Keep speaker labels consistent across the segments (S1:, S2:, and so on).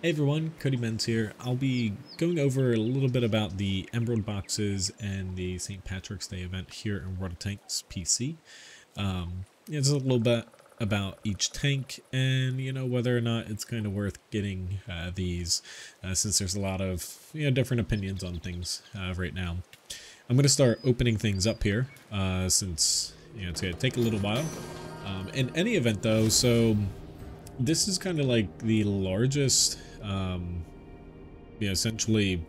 S1: Hey everyone, Cody Menz here. I'll be going over a little bit about the Emerald boxes and the St. Patrick's Day event here in World of Tanks PC. Just a little bit about each tank and, whether or not it's kind of worth getting these since there's a lot of, different opinions on things right now. I'm going to start opening things up here since, it's going to take a little while. In any event though, so this is kind of like the largest, essentially,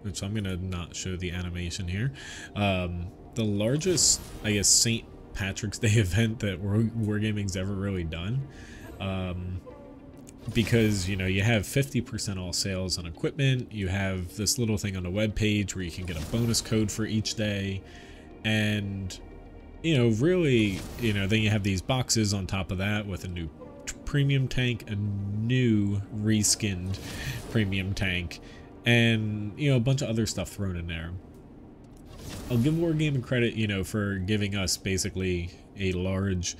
S1: which I'm gonna not show the animation here. The largest, I guess, St. Patrick's Day event that Wargaming's ever really done. Because, you have 50% off sales on equipment. You have this little thing on the web page where you can get a bonus code for each day. And, really, then you have these boxes on top of that with a new premium tank, a new reskinned premium tank, and a bunch of other stuff thrown in there. I'll give Wargaming credit, for giving us basically a large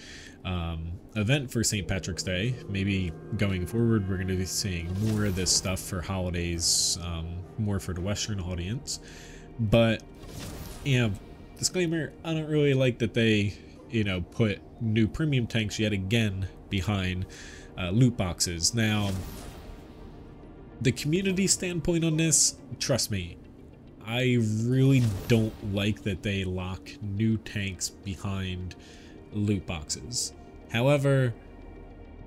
S1: event for St. Patrick's Day. Maybe going forward we're going to be seeing more of this stuff for holidays, more for the Western audience. But disclaimer, I don't really like that they put new premium tanks yet again behind loot boxes. Now, the community standpoint on this, trust me, I really don't like that they lock new tanks behind loot boxes. However,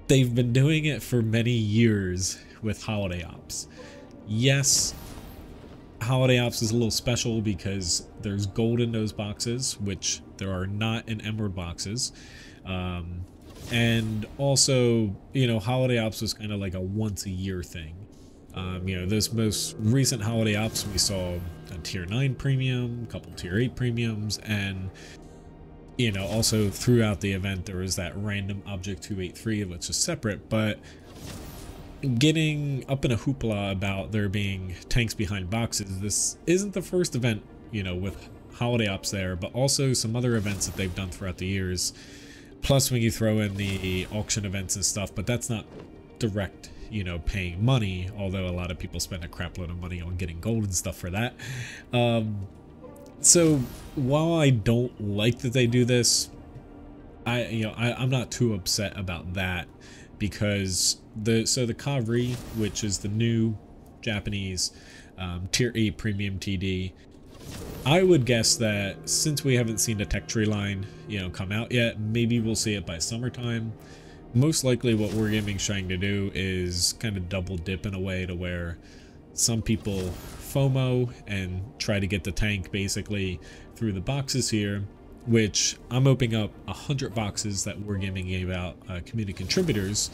S1: they've been doing it for many years with holiday ops. Yes, holiday ops is a little special because there's gold in those boxes, which there are not in emerald boxes. And also, holiday ops was kind of like a once a year thing. Those most recent holiday ops, we saw a tier 9 premium, a couple tier 8 premiums, and also throughout the event there was that random object 283, which is separate. But getting up in a hoopla about there being tanks behind boxes, this isn't the first event, with holiday ops there, but also some other events that they've done throughout the years. Plus, when you throw in the auction events and stuff, but that's not direct, paying money, although a lot of people spend a crap load of money on getting gold and stuff for that. So while I don't like that they do this, I'm not too upset about that, because the Kavri, which is the new Japanese tier 8 premium TD, I would guess that since we haven't seen the tech tree line, come out yet, maybe we'll see it by summertime. Most likely what Wargaming's trying to do is kind of double dip in a way to where some people FOMO and try to get the tank basically through the boxes here, which I'm opening up 100 boxes that Wargaming gave out community contributors.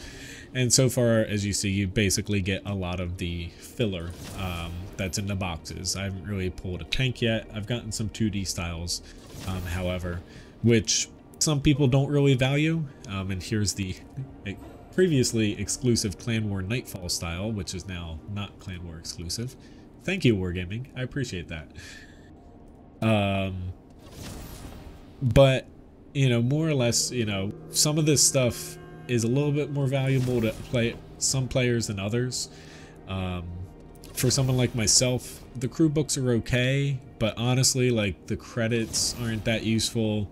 S1: And so far, as you see, you basically get a lot of the filler that's in the boxes. I haven't really pulled a tank yet. I've gotten some 2D styles, however, which some people don't really value. And here's the previously exclusive Clan War Nightfall style, which is now not Clan War exclusive. Thank you, Wargaming. I appreciate that. But, more or less, some of this stuff is a little bit more valuable to some players than others. For someone like myself, the crew books are okay, but honestly, like, the credits aren't that useful.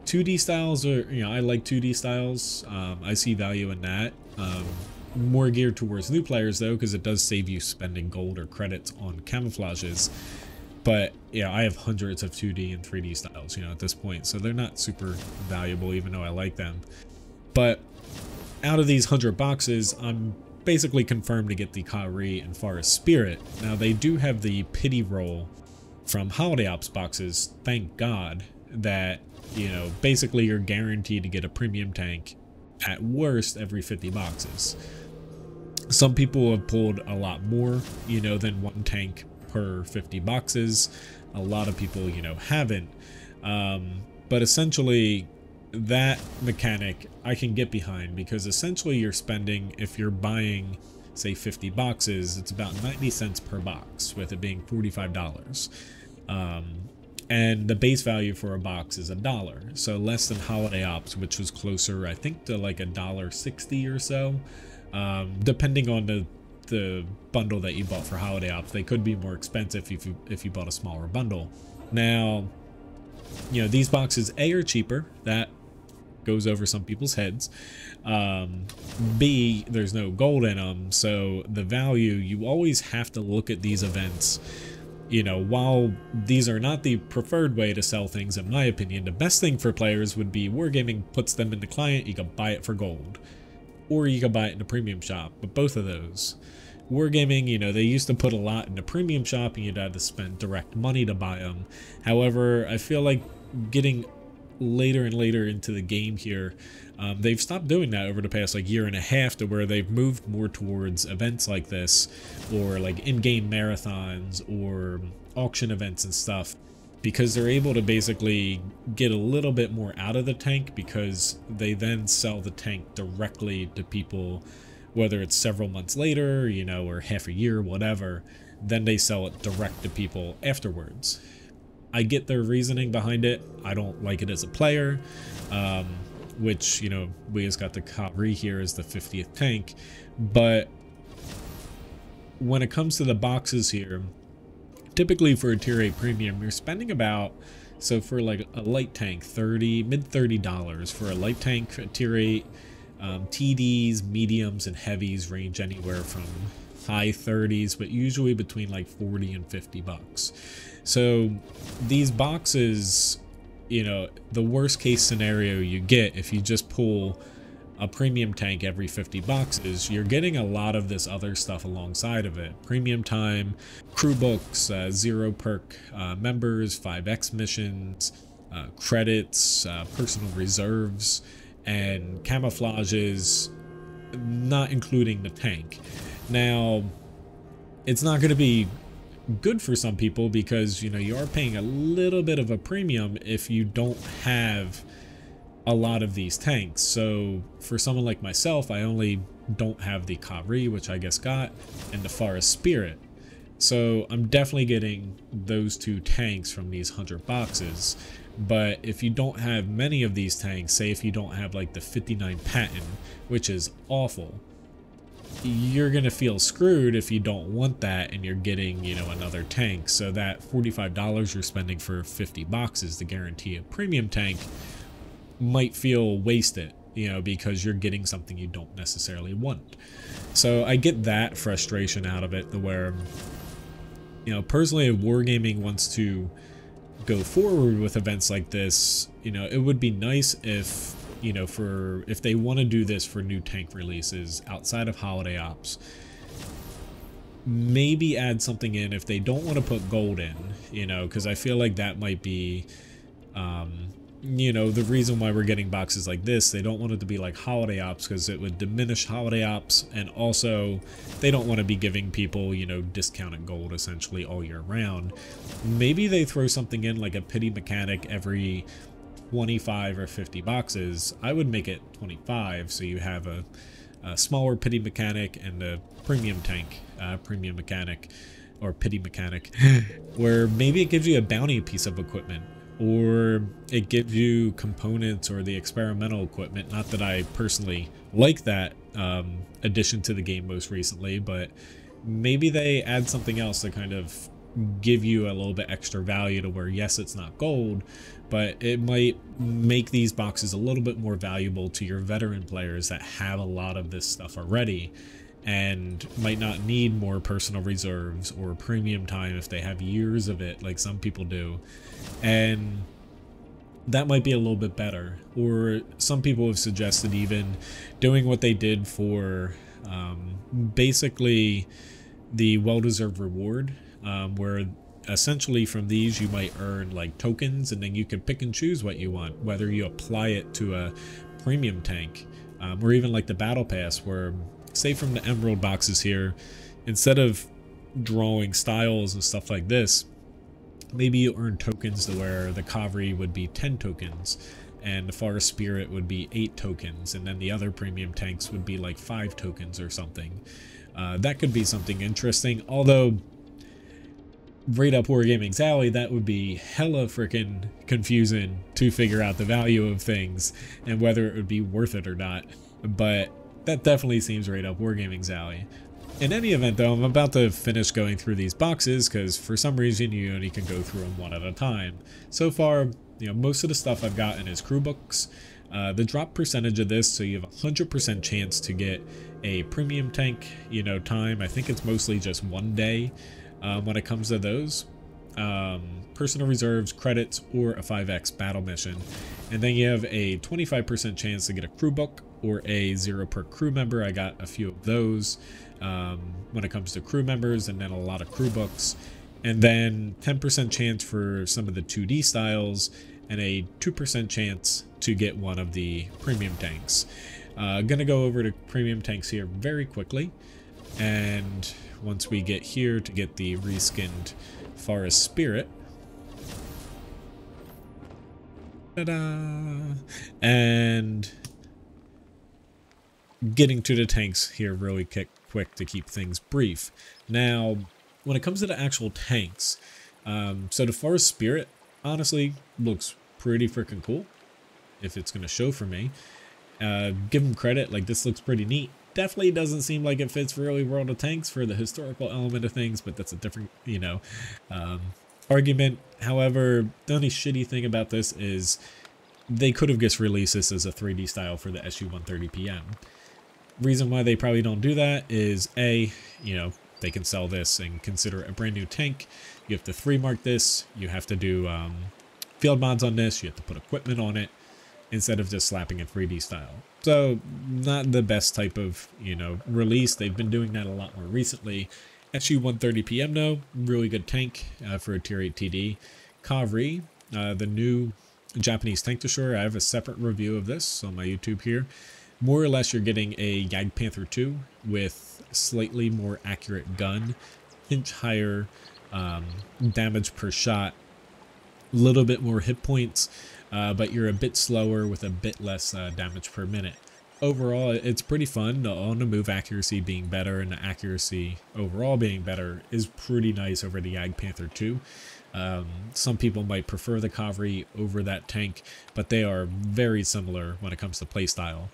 S1: 2D styles are, I like 2D styles. I see value in that. More geared towards new players though, because it does save you spending gold or credits on camouflages. But I have hundreds of 2D and 3D styles, at this point, so they're not super valuable, even though I like them. But out of these 100 boxes, I'm basically confirmed to get the Kari and Forest Spirit. Now, they do have the pity roll from holiday ops boxes, thank God, that, basically you're guaranteed to get a premium tank at worst every 50 boxes. Some people have pulled a lot more, than one tank per 50 boxes. A lot of people, haven't. But essentially, that mechanic I can get behind, because essentially you're spending, if you're buying, say, 50 boxes, it's about 90 cents per box, with it being $45. And the base value for a box is $1, so less than holiday ops, which was closer, I think, to like $1.60 or so, depending on the the bundle that you bought for holiday ops. They could be more expensive if you bought a smaller bundle. Now, you know, these boxes A are cheaper. That goes over some people's heads. B, there's no gold in them, so the value, you always have to look at these events. You know, while these are not the preferred way to sell things, in my opinion, the best thing for players would be Wargaming puts them in the client, you can buy it for gold. Or you can buy it in the premium shop, but both of those. Wargaming, you know, they used to put a lot in the premium shop and you'd have to spend direct money to buy them. However, I feel like getting later and later into the game here, they've stopped doing that over the past like year and a half, to where they've moved more towards events like this, or like in-game marathons or auction events and stuff, because they're able to basically get a little bit more out of the tank, because they then sell the tank directly to people, whether it's several months later, you know, or half a year, whatever. Then they sell it direct to people afterwards. I get their reasoning behind it. I don't like it as a player, which, you know, we just got the Cody here as the 50th tank. But when it comes to the boxes here, typically for a tier 8 premium, you're spending about, so for like a light tank, mid $30 for a light tank, a tier 8. TDs, mediums, and heavies range anywhere from high 30s, but usually between like 40 and 50 bucks. So these boxes, you know, the worst case scenario you get, if you just pull a premium tank every 50 boxes, you're getting a lot of this other stuff alongside of it. Premium time, crew books, 0 perk members, 5x missions, credits, personal reserves, and camouflages, not including the tank. Now, it's not going to be good for some people, because, you know, you are paying a little bit of a premium if you don't have a lot of these tanks. So for someone like myself, I only don't have the Cody, which I guess got, and the Forest Spirit. So I'm definitely getting those 2 tanks from these 100 boxes. But if you don't have many of these tanks, say if you don't have like the 59 patent, which is awful, you're gonna feel screwed if you don't want that and you're getting, you know, another tank. So that $45 you're spending for 50 boxes to guarantee a premium tank might feel wasted, you know, because you're getting something you don't necessarily want. So I get that frustration out of it, to where, you know, personally, if Wargaming wants to go forward with events like this, you know, it would be nice if, you know, if they want to do this for new tank releases outside of holiday ops, maybe add something in if they don't want to put gold in, you know, because I feel like that might be, you know, the reason why we're getting boxes like this. They don't want it to be like holiday ops, because it would diminish holiday ops, and also they don't want to be giving people, you know, discounted gold essentially all year round. Maybe they throw something in like a pity mechanic every 25 or 50 boxes. I would make it 25, so you have a smaller pity mechanic and a premium tank, premium mechanic or pity mechanic, where maybe it gives you a bounty piece of equipment, or it gives you components or the experimental equipment. Not that I personally like that addition to the game most recently, but maybe they add something else to kind of give you a little bit extra value, to where, yes, it's not gold, but it might make these boxes a little bit more valuable to your veteran players that have a lot of this stuff already and might not need more personal reserves or premium time if they have years of it like some people do. And that might be a little bit better. Or some people have suggested even doing what they did for basically the well-deserved reward, where essentially from these you might earn like tokens, and then you can pick and choose what you want, whether you apply it to a premium tank, or even like the battle pass, where, say from the emerald boxes here, instead of drawing styles and stuff like this, maybe you earn tokens to where the Cody would be 10 tokens and the Forest Spirit would be 8 tokens, and then the other premium tanks would be like 5 tokens or something. That could be something interesting, although right up Wargaming's alley, that would be hella freaking confusing to figure out the value of things and whether it would be worth it or not. But that definitely seems right up Wargaming's alley. In any event, though, I'm about to finish going through these boxes because for some reason you only can go through them one at a time. So far, most of the stuff I've gotten is crew books. The drop percentage of this, so you have a 100% chance to get a premium tank, time. I think it's mostly just 1 day when it comes to those. Personal reserves, credits, or a 5x battle mission. And then you have a 25% chance to get a crew book or a 0 per crew member. I got a few of those when it comes to crew members, and then a lot of crew books. And then 10% chance for some of the 2D styles, and a 2% chance to get one of the premium tanks. Gonna go over to premium tanks here very quickly, and once we get here to get the reskinned Forest Spirit, ta-da! And getting to the tanks here really quick to keep things brief. Now, when it comes to the actual tanks, so the Forest Spirit honestly looks pretty freaking cool if it's going to show for me. Give them credit, like this looks pretty neat. Definitely doesn't seem like it fits really World of Tanks for the historical element of things, but that's a different, argument. However, the only shitty thing about this is they could have just released this as a 3D style for the SU-130PM. Reason why they probably don't do that is A, they can sell this and consider it a brand new tank. You have to 3 mark this. You have to do field mods on this. You have to put equipment on it instead of just slapping a 3D style. So not the best type of, release. They've been doing that a lot more recently. SU-130PM though, really good tank for a tier 8 TD. Kavri, the new Japanese tank destroyer. I have a separate review of this on my YouTube here. More or less, you're getting a Jagdpanther 2 with slightly more accurate gun, inch higher damage per shot, a little bit more hit points, but you're a bit slower with a bit less damage per minute. Overall, it's pretty fun. The on-the-move accuracy being better and the accuracy overall being better is pretty nice over the Jagdpanther 2. Some people might prefer the Kavri over that tank, but they are very similar when it comes to playstyle.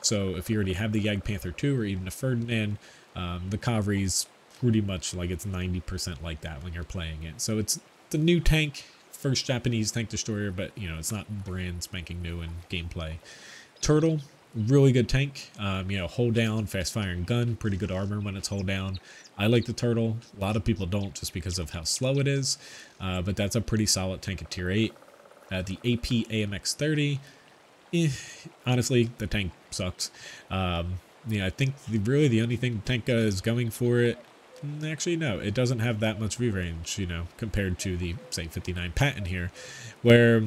S1: So if you already have the Jagdpanther 2 or even the Ferdinand, the Kavri's pretty much like it's 90% like that when you're playing it. So it's the new tank, first Japanese tank destroyer, but it's not brand spanking new in gameplay. Turtle, really good tank. Hold down, fast firing gun, pretty good armor when it's hold down. I like the Turtle. A lot of people don't just because of how slow it is, but that's a pretty solid tank at tier 8. The AP AMX-30, honestly, the tank sucks. I think really the only thing the tank is going for it, actually no, it doesn't have that much V range, compared to the, say, 59 Patton here, where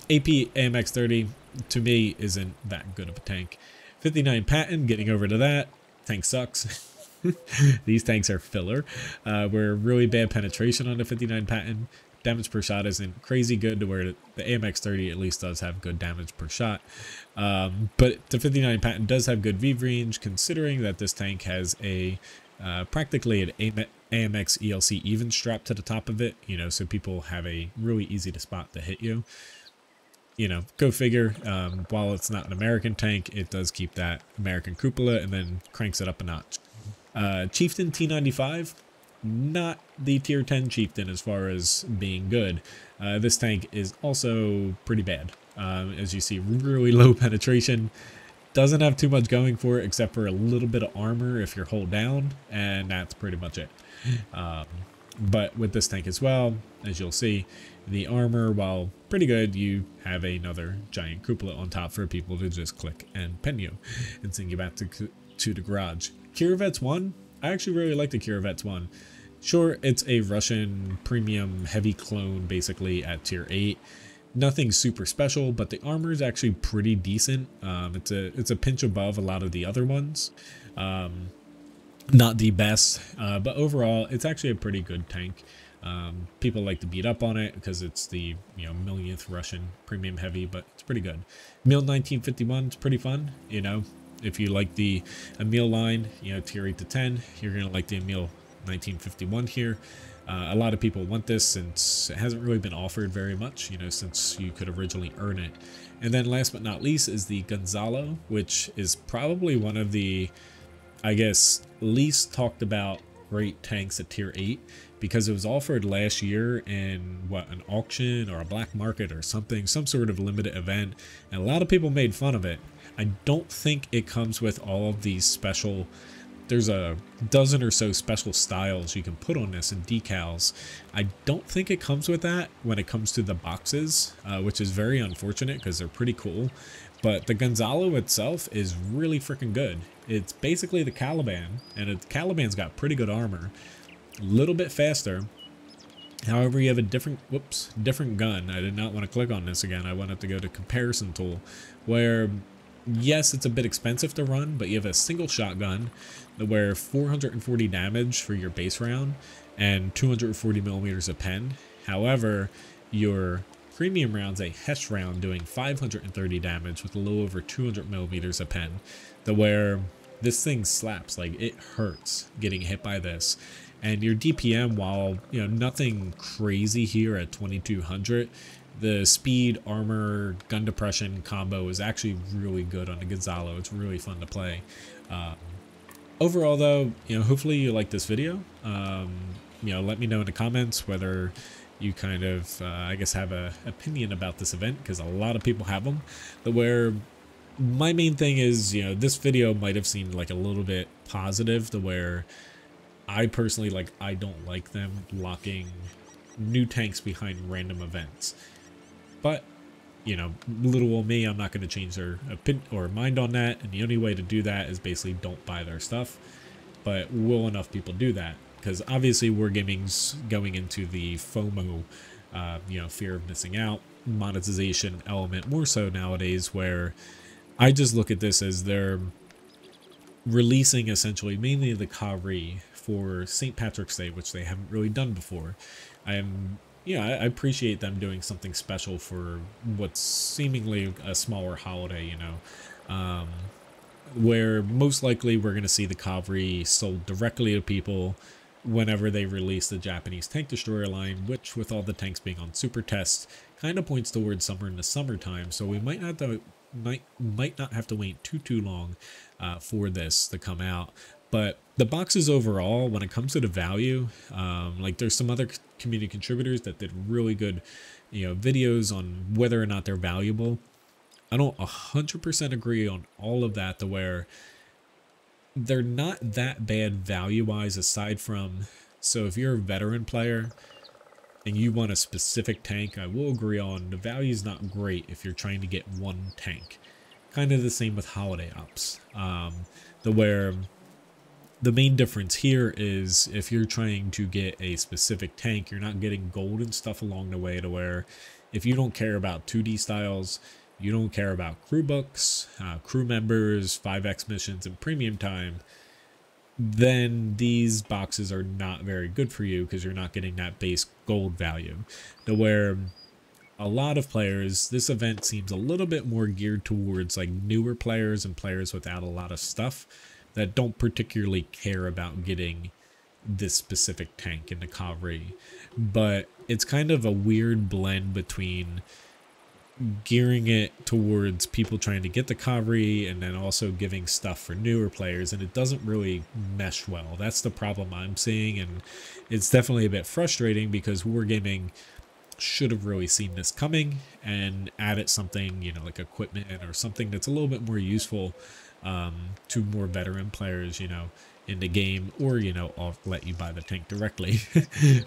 S1: AP AMX-30 to me isn't that good of a tank. 59 Patton, getting over to that, tank sucks. These tanks are filler. We're really bad penetration on the 59 Patton. Damage per shot isn't crazy good to where the AMX-30 at least does have good damage per shot. But the 59 Patton does have good V range, considering that this tank has a practically an AMX ELC even strap to the top of it, so people have a really easy to spot to hit you. Go figure. While it's not an American tank, it does keep that American cupola and then cranks it up a notch. Chieftain T95, not the tier 10 Chieftain as far as being good. This tank is also pretty bad. As you see, really low penetration. Doesn't have too much going for it except for a little bit of armor if you're hold down, and that's pretty much it. But with this tank as well, as you'll see, the armor, while pretty good, you have another giant cupola on top for people to just click and pen you and send you back to the garage. Kirovets 1, I actually really like the Kirovets 1. Sure, it's a Russian premium heavy clone basically at tier 8. Nothing super special, but the armor is actually pretty decent. It's a pinch above a lot of the other ones. Not the best, but overall, it's actually a pretty good tank. People like to beat up on it because it's the millionth Russian premium heavy, but it's pretty good. Mil 1951 is pretty fun. If you like the Emil line, tier 8 to 10, you're gonna like the Emil 1951 here. A lot of people want this since it hasn't really been offered very much, since you could originally earn it. And then last but not least is the Gonzalo, which is probably one of the I guess, least talked about great tanks at tier 8 because it was offered last year in what, an auction or a black market or something, some sort of limited event, and a lot of people made fun of it. I don't think it comes with all of these special, there's a dozen or so special styles you can put on this and decals. I don't think it comes with that when it comes to the boxes, which is very unfortunate because they're pretty cool. But the Gonzalo itself is really freaking good. It's basically the Caliban, and the Caliban's got pretty good armor. A little bit faster. However, you have a different gun. I did not want to click on this again. I wanted to go to comparison tool, where yes, it's a bit expensive to run, but you have a single shotgun where 440 damage for your base round and 240 millimeters of pen. However, your premium round's a Hesh round doing 530 damage with a little over 200 millimeters of pen. Where this thing slaps, like it hurts getting hit by this. And your DPM, while nothing crazy here at 2200, the speed, armor, gun depression combo is actually really good on the Gonzalo. It's really fun to play. Overall though, hopefully you like this video. Let me know in the comments whether you kind of, I guess, have an opinion about this event, because a lot of people have them. Where my main thing is, this video might have seemed like a little bit positive, where I personally, I don't like them locking new tanks behind random events. But, little old me, I'm not going to change their opinion or mind on that. And the only way to do that is basically don't buy their stuff. But will enough people do that? Because obviously Wargaming's going into the FOMO, fear of missing out, monetization element more so nowadays, where I just look at this as they're releasing essentially mainly the Kari for St. Patrick's Day, which they haven't really done before. I appreciate them doing something special for what's seemingly a smaller holiday, where most likely we're going to see the Kavri sold directly to people whenever they release the Japanese tank destroyer line, which with all the tanks being on super test kind of points towards summer in the summertime. So we might not have to wait too long for this to come out. But the boxes overall, when it comes to the value, there's some other community contributors that did really good videos on whether or not they're valuable. I don't 100% agree on all of that, to where they're not that bad value-wise, aside from, so if you're a veteran player and you want a specific tank, I will agree on the value's not great if you're trying to get one tank. Kind of the same with holiday ops. Where the main difference here is if you're trying to get a specific tank, you're not getting gold and stuff along the way, to where if you don't care about 2D styles, you don't care about crew books, crew members, 5x missions, and premium time, then these boxes are not very good for you, because you're not getting that base gold value. Where a lot of players, this event seems a little bit more geared towards newer players and players without a lot of stuff that don't particularly care about getting this specific tank in the Kavri. But it's kind of a weird blend between gearing it towards people trying to get the Kavri and then also giving stuff for newer players, and it doesn't really mesh well. That's the problem I'm seeing, and it's definitely a bit frustrating, because Wargaming should have really seen this coming and added something, like equipment or something that's a little bit more useful to more veteran players, in the game, or I'll let you buy the tank directly.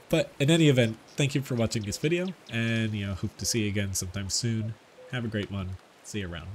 S1: But in any event, thank you for watching this video, and hope to see you again sometime soon. Have a great one. See you around.